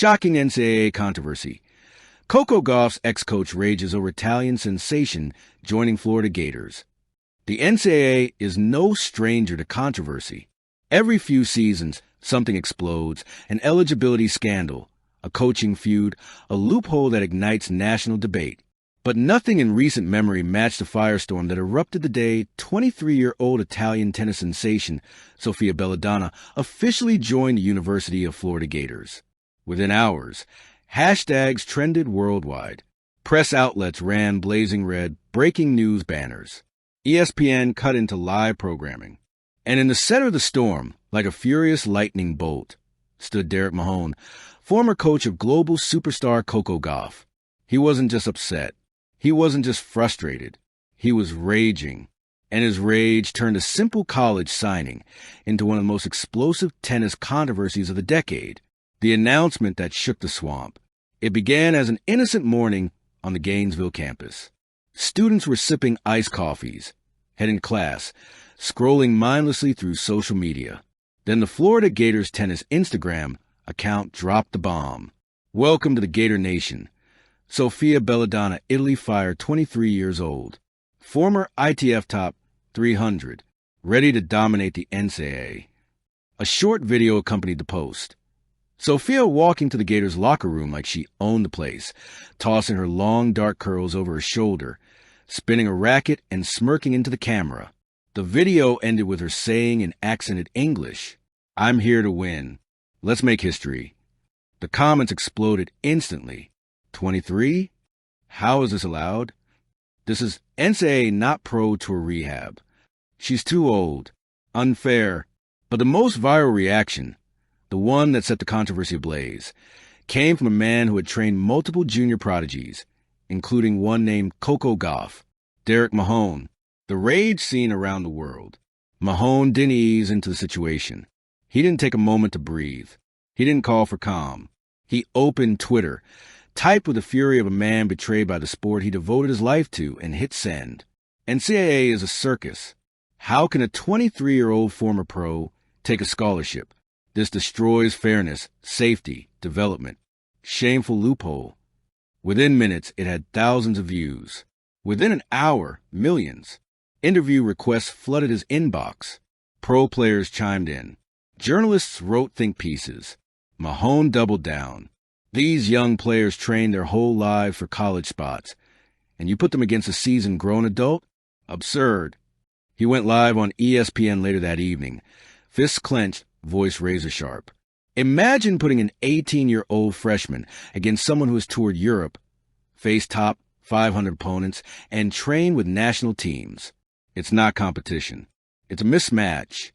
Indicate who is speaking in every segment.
Speaker 1: Shocking NCAA controversy. Coco Gauff's ex-coach rages over Italian sensation joining Florida Gators. The NCAA is no stranger to controversy. Every few seasons, something explodes, an eligibility scandal, a coaching feud, a loophole that ignites national debate. But nothing in recent memory matched the firestorm that erupted the day 23-year-old Italian tennis sensation Sofia Belladonna officially joined the University of Florida Gators. Within hours, hashtags trended worldwide. Press outlets ran blazing red, breaking news banners. ESPN cut into live programming. And in the center of the storm, like a furious lightning bolt, stood Derek Mahone, former coach of global superstar Coco Gauff. He wasn't just upset. He wasn't just frustrated. He was raging. And his rage turned a simple college signing into one of the most explosive tennis controversies of the decade. The announcement that shook the swamp. It began as an innocent morning on the Gainesville campus. Students were sipping iced coffees, heading class, scrolling mindlessly through social media. Then the Florida Gators tennis Instagram account dropped the bomb. Welcome to the Gator Nation. Sofia Belladonna, Italy fire, 23 years old. Former ITF top 300, ready to dominate the NCAA. A short video accompanied the post. Sofia walking to the Gators' locker room like she owned the place, tossing her long, dark curls over her shoulder, spinning a racket and smirking into the camera. The video ended with her saying in accented English, "I'm here to win. Let's make history." The comments exploded instantly. 23? How is this allowed? This is NCAA not pro tour rehab. She's too old. Unfair. But the most viral reaction, the one that set the controversy ablaze, came from a man who had trained multiple junior prodigies, including one named Coco Gauff, Derek Mahone. The rage seen around the world. Mahone didn't ease into the situation. He didn't take a moment to breathe. He didn't call for calm. He opened Twitter, typed with the fury of a man betrayed by the sport he devoted his life to, and hit send. NCAA is a circus. How can a 23-year-old former pro take a scholarship? This destroys fairness, safety, development. Shameful loophole. Within minutes, it had thousands of views. Within an hour, millions. Interview requests flooded his inbox. Pro players chimed in. Journalists wrote think pieces. Mahone doubled down. These young players trained their whole lives for college spots. And you put them against a seasoned grown adult? Absurd. He went live on ESPN later that evening. Fists clenched, voice razor sharp. Imagine putting an 18-year-old freshman against someone who has toured Europe, faced top 500 opponents, and trained with national teams. It's not competition. It's a mismatch.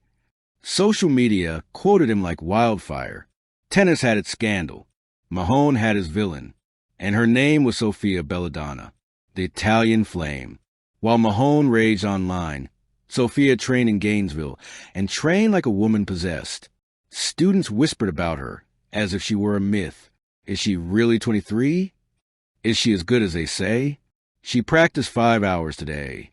Speaker 1: Social media quoted him like wildfire. Tennis had its scandal. Mahone had his villain. And her name was Sofia Belladonna, the Italian flame. While Mahone raged online, Sofia trained in Gainesville and trained like a woman possessed. Students whispered about her as if she were a myth. Is she really 23? Is she as good as they say? She practiced 5 hours today.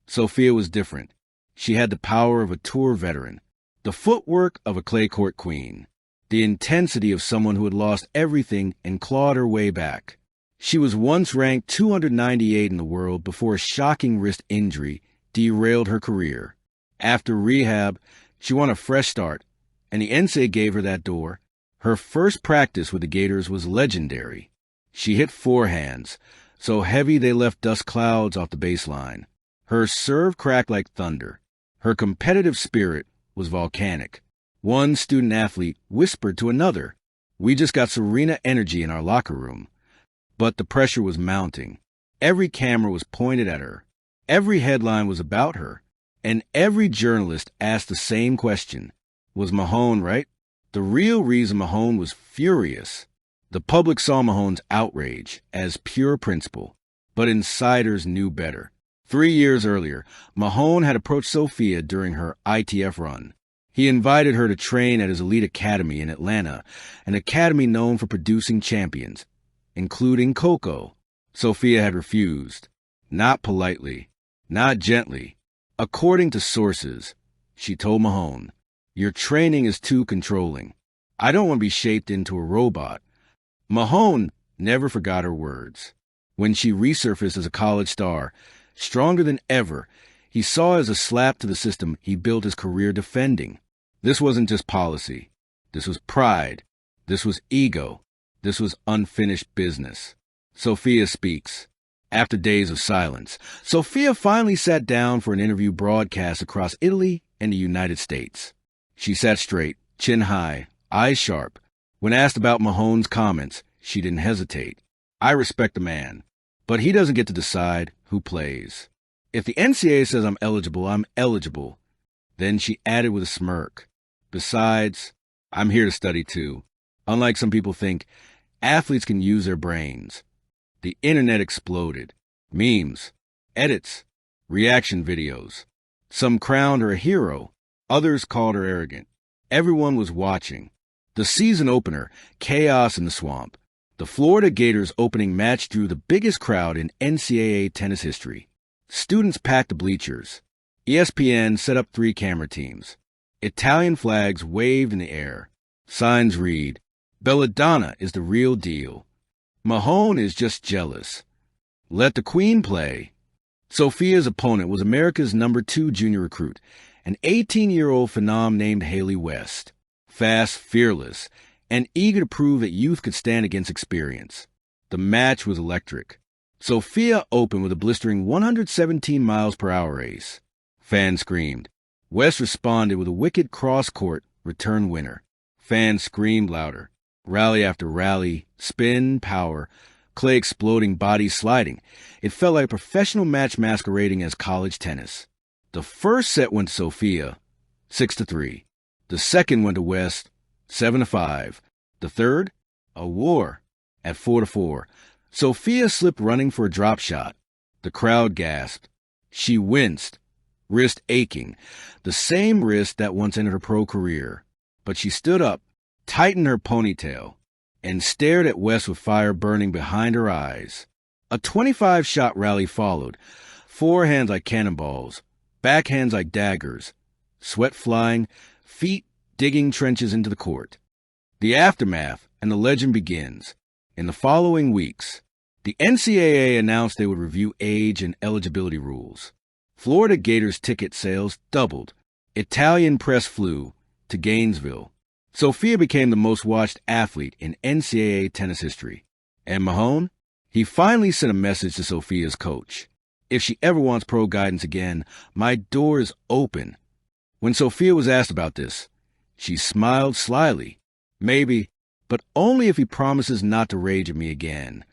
Speaker 1: Sofia was different. She had the power of a tour veteran, the footwork of a clay court queen, the intensity of someone who had lost everything and clawed her way back. She was once ranked 298 in the world before a shocking wrist injury derailed her career. After rehab, she won a fresh start, and the NCAA gave her that door. Her first practice with the Gators was legendary. She hit forehands, so heavy they left dust clouds off the baseline. Her serve cracked like thunder. Her competitive spirit was volcanic. One student-athlete whispered to another, "We just got Serena energy in our locker room." But the pressure was mounting. Every camera was pointed at her. Every headline was about her. And every journalist asked the same question. Was Mahone right? The real reason Mahone was furious. The public saw Mahone's outrage as pure principle, but insiders knew better. 3 years earlier, Mahone had approached Sofia during her ITF run. He invited her to train at his elite academy in Atlanta, an academy known for producing champions, including Coco. Sofia had refused. Not politely, not gently. According to sources, she told Mahone, "Your training is too controlling. I don't want to be shaped into a robot. Mahone never forgot her words. When she resurfaced as a college star, stronger than ever, he saw it as a slap to the system he built his career defending. This wasn't just policy. This was pride. This was ego. This was unfinished business. Sophia speaks. After days of silence, Sophia finally sat down for an interview broadcast across Italy and the United States. She sat straight, chin high, eyes sharp. When asked about Mahone's comments, she didn't hesitate. I respect the man, but he doesn't get to decide who plays. If the NCAA says I'm eligible. Then she added with a smirk. Besides, I'm here to study too. Unlike some people think, athletes can use their brains. The internet exploded. Memes, edits, reaction videos. Some crowned her a hero. Others called her arrogant. Everyone was watching. The season opener, Chaos in the Swamp. The Florida Gators opening match drew the biggest crowd in NCAA tennis history. Students packed the bleachers. ESPN set up 3 camera teams. Italian flags waved in the air. Signs read, "Belladonna is the real deal. Mahone is just jealous. Let the queen play." Sophia's opponent was America's number 2 junior recruit, an 18-year-old phenom named Haley West. Fast, fearless, and eager to prove that youth could stand against experience. The match was electric. Sophia opened with a blistering 117 miles per hour ace. Fans screamed. West responded with a wicked cross-court return winner. Fans screamed louder. Rally after rally, spin, power, clay exploding, bodies sliding. It felt like a professional match masquerading as college tennis. The first set went to Sophia, 6-3. The second went to West, 7-5. The third, a war, at 4-4. Sophia slipped running for a drop shot. The crowd gasped. She winced, wrist aching, the same wrist that once ended her pro career. But she stood up, tightened her ponytail, and stared at West with fire burning behind her eyes. A 25-shot rally followed. Forehands like cannonballs, backhands like daggers, sweat flying, feet digging trenches into the court. The aftermath and the legend begins. In the following weeks, the NCAA announced they would review age and eligibility rules. Florida Gators ticket sales doubled. Italian press flew to Gainesville. Sophia became the most watched athlete in NCAA tennis history. And Mahone? He finally sent a message to Sophia's coach. If she ever wants pro guidance again, my door is open. When Sophia was asked about this, she smiled slyly. Maybe, but only if he promises not to rage at me again.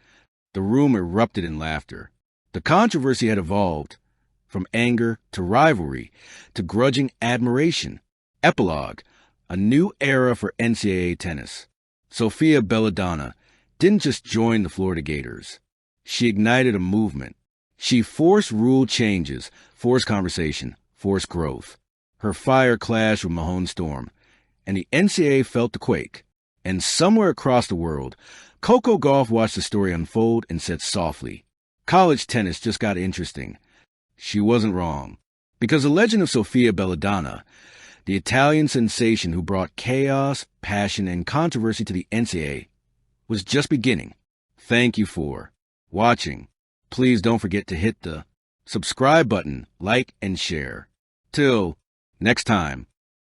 Speaker 1: The room erupted in laughter. The controversy had evolved from anger to rivalry to grudging admiration. Epilogue, a new era for NCAA tennis. Sophia Belladonna didn't just join the Florida Gators. She ignited a movement. She forced rule changes, forced conversation, forced growth. Her fire clashed with Mahone's storm, and the NCAA felt the quake. And somewhere across the world, Coco Gauff watched the story unfold and said softly, "College tennis just got interesting." She wasn't wrong, because the legend of Sophia Belladonna, the Italian sensation who brought chaos, passion, and controversy to the NCAA, was just beginning. Thank you for watching. Please don't forget to hit the subscribe button, like, and share. Till next time.